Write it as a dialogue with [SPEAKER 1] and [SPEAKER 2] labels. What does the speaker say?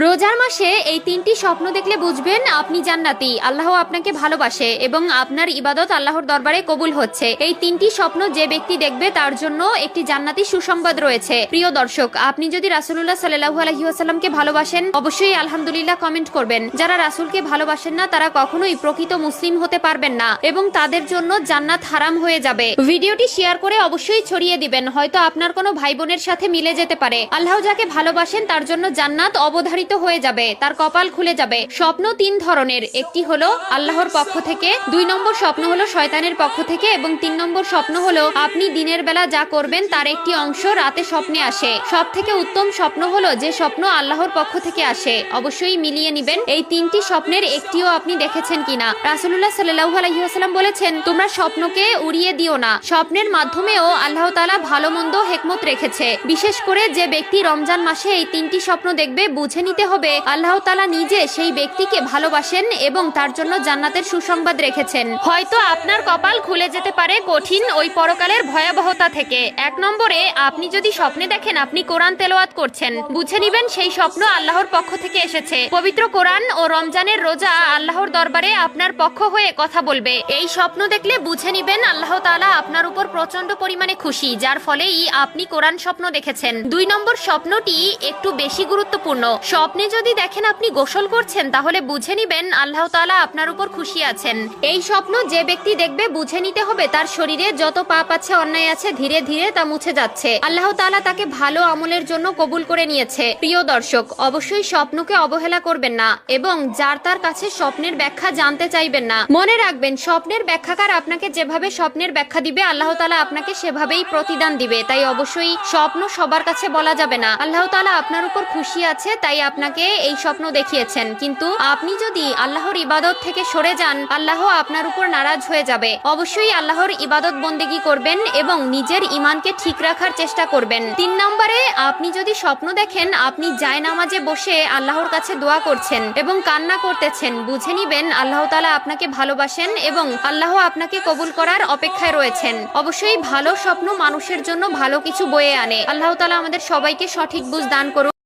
[SPEAKER 1] রোজার মাসে এই তিনটি স্বপ্ন দেখলে বুঝবেন আপনি জান্নাতি, আল্লাহ আপনাকে ভালোবাসে এবং আপনার ইবাদত আল্লাহর দরবারে কবুল হচ্ছে। এই তিনটি স্বপ্ন যে ব্যক্তি দেখবে তার জন্য একটি জান্নাতি সুসংবাদ রয়েছে। প্রিয় দর্শক, আপনি যদি রাসূলুল্লাহ সাল্লাল্লাহু আলাইহি ওয়াসাল্লামকে ভালোবাসেন অবশ্যই আলহামদুলিল্লাহ কমেন্ট করবেন। যারা রাসূলকে ভালোবাসেন না তারা কখনোই প্রকৃত মুসলিম হতে পারবেন না এবং তাদের জন্য জান্নাত হারাম হয়ে যাবে। ভিডিওটি শেয়ার করে অবশ্যই ছড়িয়ে দিবেন, হয়তো আপনার কোনো ভাই বোনের সাথে মিলে যেতে পারে। আল্লাহ যাকে ভালোবাসেন তার জন্য জান্নাত অবধারিত হয়ে যাবে, তার কপাল খুলে যাবে। স্বপ্ন তিন ধরনের, একটি হলো আল্লাহর পক্ষ থেকে, 2 নম্বর স্বপ্ন হলো শয়তানের পক্ষ থেকে এবং 3 নম্বর স্বপ্ন হলো আপনি দিনের বেলা যা করবেন তার একটি অংশ রাতে স্বপ্নে আসে। সব থেকে উত্তম স্বপ্ন হলো যে স্বপ্ন আল্লাহর পক্ষ থেকে আসে। অবশ্যই মিলিয়ে নিবেন এই তিনটি স্বপ্নের একটিও আপনি দেখেছেন কিনা। রাসূলুল্লাহ সাল্লাল্লাহু আলাইহি ওয়াসাল্লাম বলেছেন, তোমরা স্বপ্নকে উড়িয়ে দিও না, স্বপ্নের মাধ্যমেও আল্লাহ তাআলা ভালো মন্দ হিকমত রেখেছে। বিশেষ করে যে ব্যক্তি রমজান মাসে এই তিনটি স্বপ্ন দেখবে বুঝে নিতে হবে আল্লাহ তাআলা নিজে সেই ব্যক্তিকে ভালোবাসেন এবং তার জন্য জান্নাতের সুসংবাদ রেখেছেন। হয়তো আপনার কপাল খুলে যেতে পারে কঠিন ওই পরকালের ভয়াবহতা থেকে। 1 নম্বরে, আপনি যদি স্বপ্নে দেখেন আপনি কোরআন তেলাওয়াত করছেন, বুঝে নিবেন সেই স্বপ্ন আল্লাহর পক্ষ থেকে এসেছে। পবিত্র কোরআন ও রমজানের রোজা আল্লাহর দরবারে আপনার পক্ষ হয়ে কথা বলবে। এই স্বপ্ন দেখলে বুঝে নিবেন আল্লাহ তাআলা আপনার উপর প্রচন্ড পরিমাণে খুশি, যার ফলেই আপনি কোরআন স্বপ্ন দেখেছেন। 2 নম্বর স্বপ্নটি একটু বেশি গুরুত্বপূর্ণ। স্বপ্নে যদি দেখেন আপনি গোসল করছেন তাহলে বুঝে নিবেন আল্লাহ তাআলা আপনার উপর খুশি আছেন। এই স্বপ্ন যে ব্যক্তি দেখবে বুঝে নিতে হবে তার শরীরে যত পাপ আছে, অন্যায় আছে, ধীরে ধীরে তা মুছে যাচ্ছে। আল্লাহ তাআলা তাকে ভালো আমলের জন্য কবুল করে নিয়েছে। প্রিয় দর্শক, অবশ্যই স্বপ্নকে অবহেলা করবেন না এবং যার তার কাছে স্বপ্নের ব্যাখ্যা জানতে চাইবেন না। মনে রাখবেন, স্বপ্নের ব্যাখ্যাকার আপনাকে যেভাবে স্বপ্নের ব্যাখ্যা দিবে আল্লাহ তাআলা আপনাকে সেভাবেই প্রতিদান দিবে। তাই অবশ্যই স্বপ্ন সবার কাছে বলা যাবে না। আল্লাহ তাআলা আপনার উপর খুশি আছে তাই আপনাকে এই স্বপ্ন দেখিয়েছেন, কিন্তু আপনি যদি আল্লাহর ইবাদত থেকে সরে যান আল্লাহ আপনার উপর নারাজ হয়ে যাবে। অবশ্যই আল্লাহর ইবাদত বন্দেগী করবেন এবং নিজের ঈমানকে ঠিক রাখার চেষ্টা করবেন। 3 নম্বরে, আপনি যদি স্বপ্ন দেখেন আপনি জায়নামাজে বসে আল্লাহর কাছে দোয়া করছেন এবং কান্না করতেছেন, বুঝে নিবেন আল্লাহ তাআলা আপনাকে ভালোবাসেন এবং আল্লাহ আপনাকে কবুল করার অপেক্ষায় রয়েছেন। অবশ্যই ভালো স্বপ্ন মানুষের জন্য ভালো কিছু বয়ে আনে। আল্লাহ তাআলা আমাদের সবাইকে সঠিক বুঝ দান করুন।